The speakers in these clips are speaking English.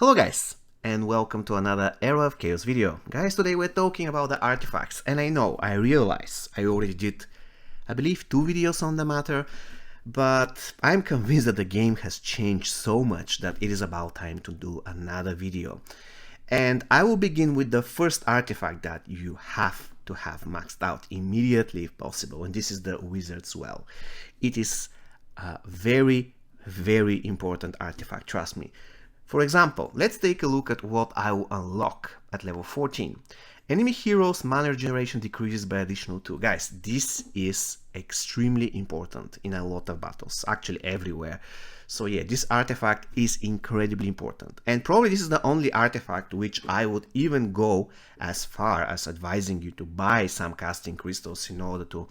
Hello guys, and welcome to another Era of Chaos video. Guys, today we're talking about the artifacts, and I realize I already did, I believe, 2 videos on the matter, but I'm convinced that the game has changed so much that it is about time to do another video. And I will begin with the first artifact that you have to have maxed out immediately if possible, and this is the Wizard's Well. It is a very important artifact, trust me. For example, let's take a look at what I will unlock at level 14. Enemy heroes' mana regeneration decreases by additional 2. Guys, this is extremely important in a lot of battles, actually everywhere. So yeah, this artifact is incredibly important. And probably this is the only artifact which I would even go as far as advising you to buy some casting crystals in order to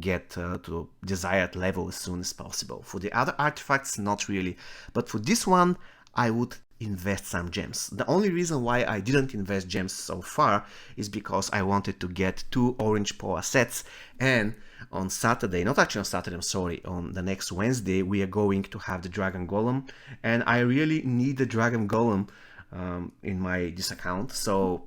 get to desired level as soon as possible. For the other artifacts, not really. But for this one, I would invest some gems. The only reason why I didn't invest gems so far is because I wanted to get 2 orange Poa sets, and on Saturday, not actually on Saturday, I'm sorry, on the next Wednesday, we are going to have the Dragon Golem, and I really need the Dragon Golem in this account, so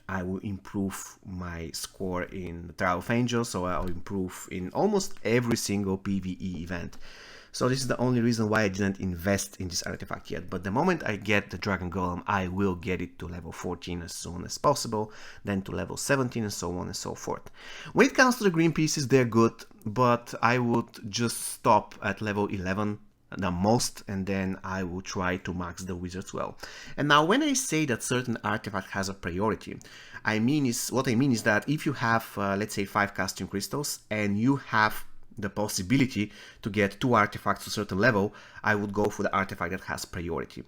I will improve my score in Trial of Angels, so I'll improve in almost every single PvE event. So this is the only reason why I didn't invest in this artifact yet, but the moment I get the Dragon Golem, I will get it to level 14 as soon as possible, then to level 17 and so on and so forth. When it comes to the green pieces, they're good, but I would just stop at level 11 the most, and then I will try to max the Wizard's Well. And now when I say that certain artifact has a priority, what I mean is that if you have, let's say 5 casting crystals, and you have the possibility to get 2 artifacts to a certain level, I would go for the artifact that has priority.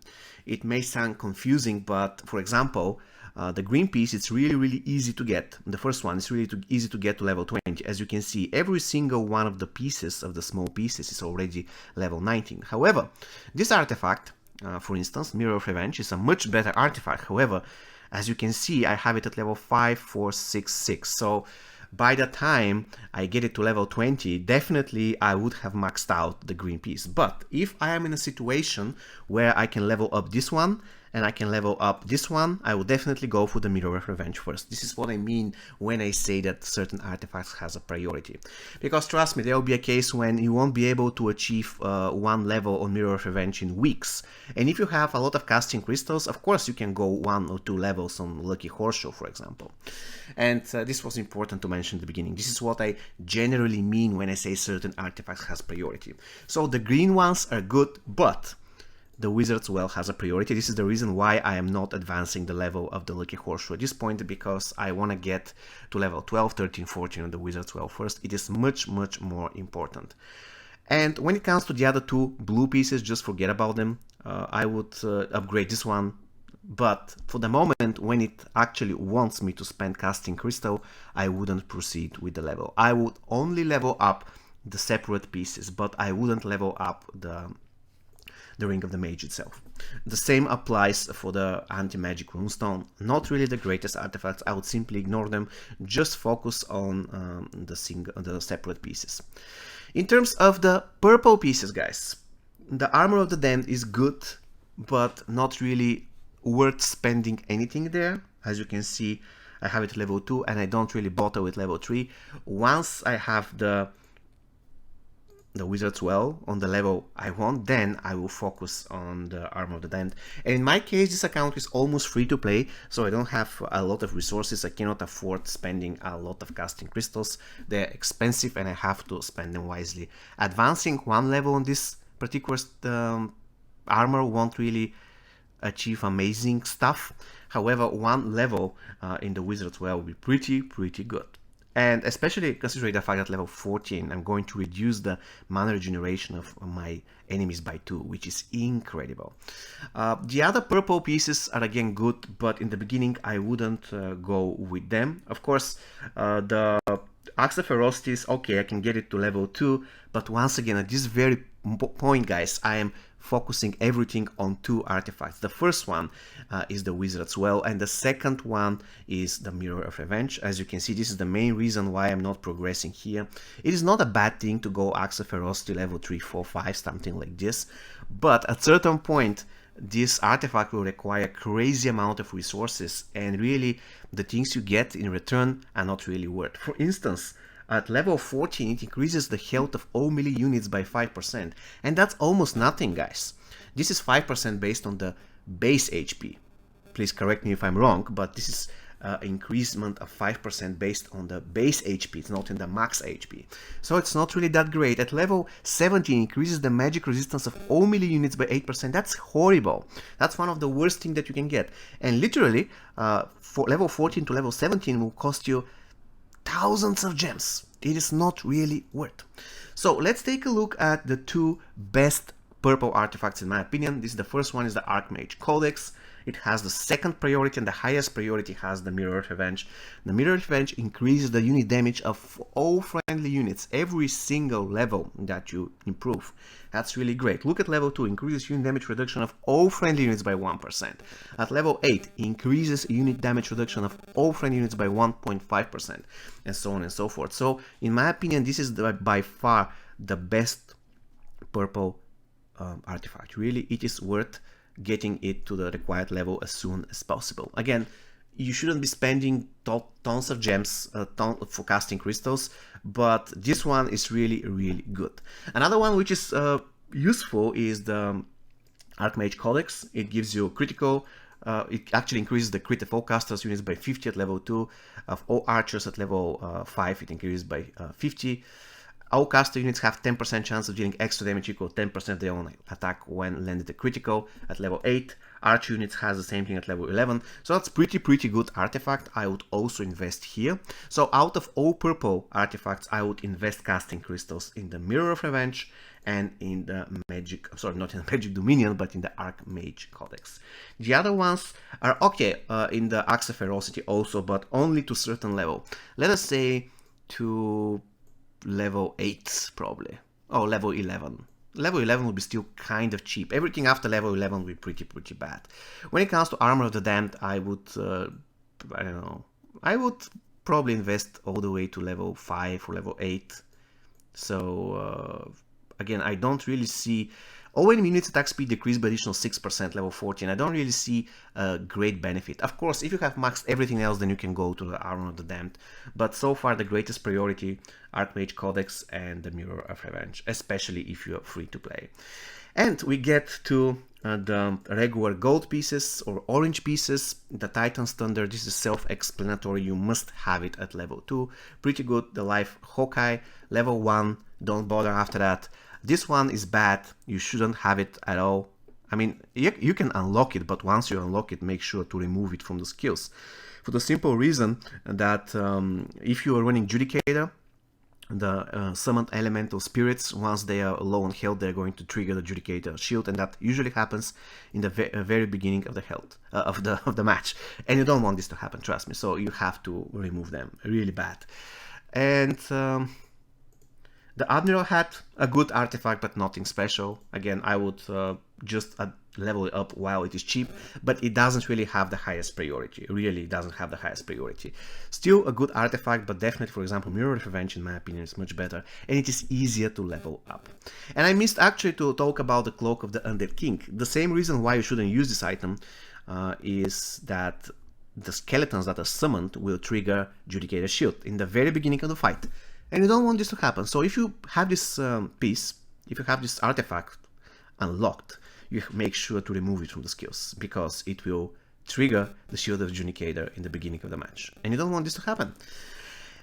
It may sound confusing, but for example, the green piece, it's really easy to get. The first one is really easy to get to level 20. As you can see, every single one of the pieces, of the small pieces, is already level 19. However, this artifact, for instance, Mirror of Revenge, is a much better artifact. However, as you can see, I have it at level 5, 4, 6, 6. So by the time I get it to level 20, definitely I would have maxed out the green piece. But if I am in a situation where I can level up this one and I can level up this one, I will definitely go for the Mirror of Revenge first. This is what I mean when I say that certain artifacts has a priority. Because trust me, there will be a case when you won't be able to achieve 1 level on Mirror of Revenge in weeks. And if you have a lot of casting crystals, of course you can go 1 or 2 levels on Lucky Horseshoe, for example. And this was important to mention at the beginning. This is what I generally mean when I say certain artifacts has priority. So the green ones are good, but the Wizard's Well has a priority. This is the reason why I am not advancing the level of the Lucky Horseshoe at this point, because I want to get to level 12, 13, 14 on the Wizard's Well first. It is much more important. And when it comes to the other 2 blue pieces, just forget about them. I would upgrade this one, but for the moment, when it actually wants me to spend casting crystal, I wouldn't proceed with the level. I would only level up the separate pieces, but I wouldn't level up the Ring of the Mage itself. The same applies for the Anti-Magic Runestone. Not really the greatest artifacts, I would simply ignore them, just focus on the separate pieces. In terms of the purple pieces, guys, the Armor of the Damned is good, but not really worth spending anything there. As you can see, I have it at level 2 and I don't really bother with level 3. Once I have the Wizard's Well on the level I want, then I will focus on the Armor of the Damned. And in my case, this account is almost free to play, so I don't have a lot of resources. I cannot afford spending a lot of casting crystals. They're expensive and I have to spend them wisely. Advancing 1 level on this particular armor won't really achieve amazing stuff. However, 1 level in the Wizard's Well will be pretty good. And especially considering the fact that level 14, I'm going to reduce the mana regeneration of my enemies by 2, which is incredible. The other purple pieces are again good, but in the beginning I wouldn't go with them. Of course, the Axe of Ferocity is okay, I can get it to level 2, But once again, at this very point, guys, I am focusing everything on 2 artifacts. The first one is the Wizard's Well, and the second one is the Mirror of Revenge. As you can see, this is the main reason why I'm not progressing here. It is not a bad thing to go Axe of Ferocity level 3, 4, 5, something like this, but at certain point this artifact will require a crazy amount of resources, and really the things you get in return are not really worth. For instance, at level 14 it increases the health of all melee units by 5%, and that's almost nothing, guys. This is 5% based on the base HP. Please correct me if I'm wrong, but this is increasement of 5% based on the base HP, it's not in the max HP. So it's not really that great. At level 17 increases the magic resistance of all melee units by 8%. That's horrible. That's one of the worst things that you can get. And literally, for level 14 to level 17 will cost you thousands of gems. It is not really worth. So let's take a look at the 2 best purple artifacts in my opinion. This is the first one is the Archmage Codex. It has the second priority, and the highest priority has the Mirror of Revenge. The Mirror of Revenge increases the unit damage of all friendly units every single level that you improve. That's really great. Look at level 2, increases unit damage reduction of all friendly units by 1%. At level 8, increases unit damage reduction of all friendly units by 1.5%, and so on and so forth. So in my opinion, this is by far the best purple artifact. Really, it is worth getting it to the required level as soon as possible. Again, you shouldn't be spending tons of gems for casting crystals, but this one is really, really good. Another one which is useful is the Archmage Codex. It gives you critical, it actually increases the crit of all casters units by 50 at level 2, of all archers at level 5 it increases by 50. All caster units have 10% chance of dealing extra damage equal to 10% of their own attack when landed a critical at level 8. Archer units has the same thing at level 11. So that's pretty good artifact. I would also invest here. So out of all purple artifacts, I would invest casting crystals in the Mirror of Revenge and in the Magic, sorry, not in the Magic Dominion, but in the Archmage Codex. The other ones are okay in the Axe of Ferocity also, but only to certain level. Let us say to level 8 probably, or level 11. Level 11 will be still kind of cheap. Everything after level 11 will be pretty bad. When it comes to Armor of the Damned, I would, I don't know, I would probably invest all the way to level 5 or level 8. So again, I don't really see, all enemy units attack speed decreased by additional 6% level 14. I don't really see a great benefit. Of course, if you have maxed everything else, then you can go to the Armor of the Damned. But so far, the greatest priority, Archmage Codex and the Mirror of Revenge, especially if you are free to play. And we get to the regular gold pieces or orange pieces. The Titan's Thunder, this is self-explanatory. You must have it at level 2. Pretty good. The Life Hawkeye, level 1. Don't bother after that. This one is bad, you shouldn't have it at all. I mean, you can unlock it, but once you unlock it, make sure to remove it from the skills. For the simple reason that if you are running Judicator, the summoned elemental spirits, once they are low on health, they're going to trigger the Judicator shield, and that usually happens in the very beginning of the health of the match. And you don't want this to happen, trust me. So you have to remove them, really bad. And the Admiral Hat, a good artifact, but nothing special. Again, I would just level it up while it is cheap, but it doesn't really have the highest priority. Really doesn't have the highest priority. Still a good artifact, but definitely, for example, Mirror of Revenge, in my opinion, is much better, and it is easier to level up. And I missed actually to talk about the Cloak of the Undead King. The same reason why you shouldn't use this item is that the skeletons that are summoned will trigger Judicator Shield in the very beginning of the fight. And you don't want this to happen. So if you have this piece, if you have this artifact unlocked, you make sure to remove it from the skills, because it will trigger the Shield of Judicator in the beginning of the match. And you don't want this to happen.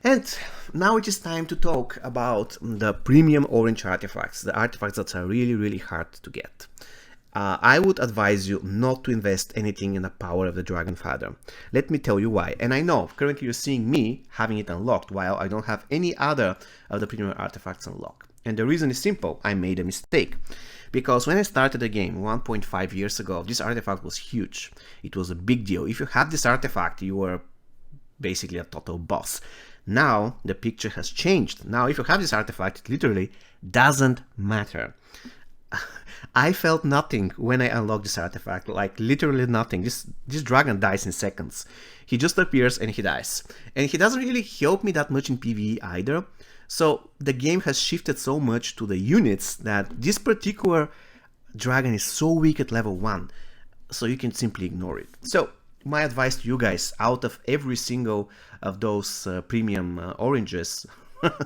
And now it is time to talk about the premium orange artifacts, the artifacts that are really hard to get. I would advise you not to invest anything in the Power of the Dragonfather. Let me tell you why. And I know currently you're seeing me having it unlocked while I don't have any other of the premium artifacts unlocked. And the reason is simple. I made a mistake. Because when I started the game 1.5 years ago, this artifact was huge. It was a big deal. If you had this artifact, you were basically a total boss. Now the picture has changed. Now if you have this artifact, it literally doesn't matter. I felt nothing when I unlocked this artifact, like literally nothing. This dragon dies in seconds. He just appears and he dies. And he doesn't really help me that much in PvE either. So the game has shifted so much to the units that this particular dragon is so weak at level 1, so you can simply ignore it. So my advice to you guys, out of every single of those premium oranges,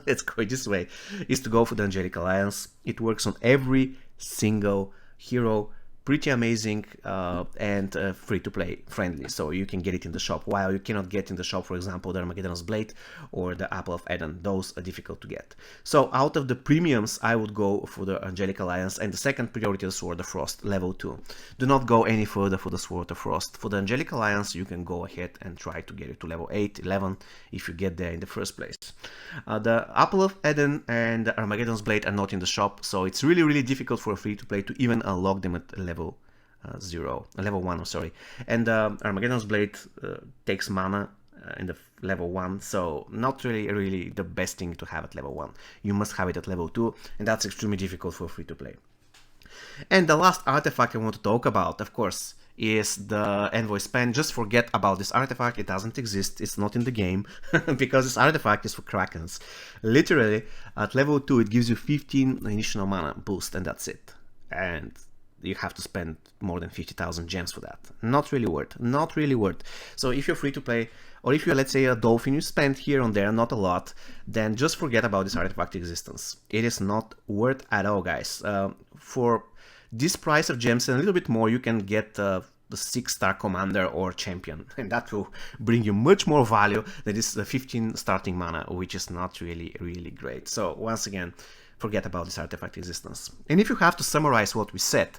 let's go this way, is to go for the Angelic Alliance. It works on every single hero, pretty amazing, and free-to-play friendly, so you can get it in the shop, while you cannot get in the shop, for example, the Armageddon's Blade or the Apple of Eden. Those are difficult to get. So out of the premiums, I would go for the Angelic Alliance, and the second priority is Sword of Frost, level 2. Do not go any further for the Sword of Frost. For the Angelic Alliance, you can go ahead and try to get it to level 8, 11, if you get there in the first place. The Apple of Eden and the Armageddon's Blade are not in the shop, so it's really difficult for a free-to-play to even unlock them at level 1, I'm sorry. And Armageddon's Blade takes mana in the level 1, so not really the best thing to have at level 1. You must have it at level 2, and that's extremely difficult for free-to-play. And the last artifact I want to talk about, of course, is the Envoy Span. Just forget about this artifact, it doesn't exist, it's not in the game, because this artifact is for Krakens. Literally, at level 2 it gives you 15 initial mana boost, and that's it. And you have to spend more than 50,000 gems for that. Not really worth. So if you're free to play, or if you're, let's say, a dolphin, you spend here and there, not a lot, then just forget about this artifact existence. It is not worth at all, guys. For this price of gems and a little bit more, you can get the 6-star commander or champion, and that will bring you much more value than this 15 starting mana, which is not really great. So once again, forget about this artifact existence. And if you have to summarize what we said,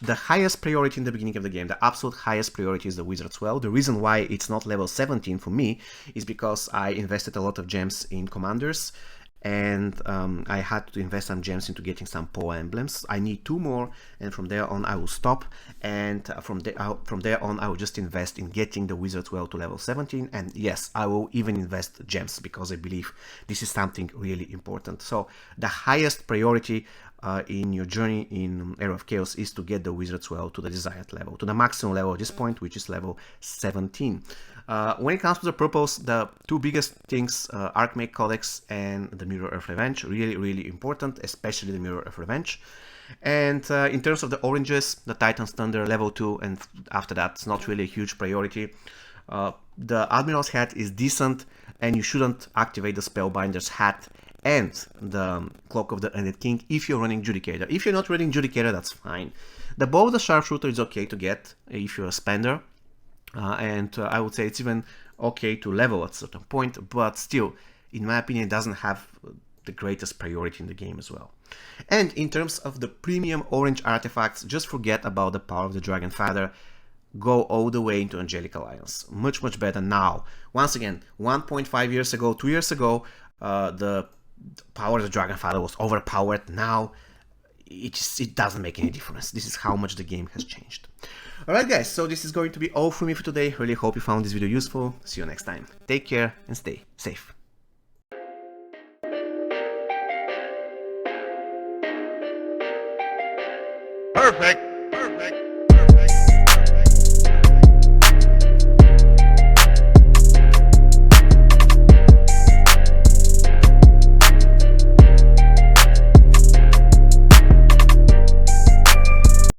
the highest priority in the beginning of the game, the absolute highest priority, is the Wizard's Well. The reason why it's not level 17 for me is because I invested a lot of gems in commanders, and I had to invest some gems into getting some Poa emblems. I need 2 more, and from there on I will stop, and from there on I will just invest in getting the Wizard's Well to level 17, and yes, I will even invest gems, because I believe this is something really important. So the highest priority in your journey in Era of Chaos is to get the Wizard's Well to the desired level, to the maximum level at this point, which is level 17. When it comes to the purples, the 2 biggest things, Archmage Codex and the Mirror of Revenge, really important, especially the Mirror of Revenge. And in terms of the oranges, the Titan's Thunder level 2, and after that, it's not really a huge priority. The Admiral's Hat is decent, and you shouldn't activate the Spellbinder's Hat and the Cloak of the Undead King if you're running Judicator. If you're not running Judicator, that's fine. The Bow of the Sharpshooter is okay to get if you're a spender. And I would say it's even okay to level at a certain point, but still, in my opinion, it doesn't have the greatest priority in the game as well. And in terms of the premium orange artifacts, just forget about the Power of the Dragon Father. Go all the way into Angelic Alliance. Much better now. Once again, 1.5 years ago, 2 years ago, the Power of the Dragon Father was overpowered. Now it doesn't make any difference. This is how much the game has changed. Alright guys, so this is going to be all from me for today. Really hope you found this video useful. See you next time. Take care and stay safe. Perfect.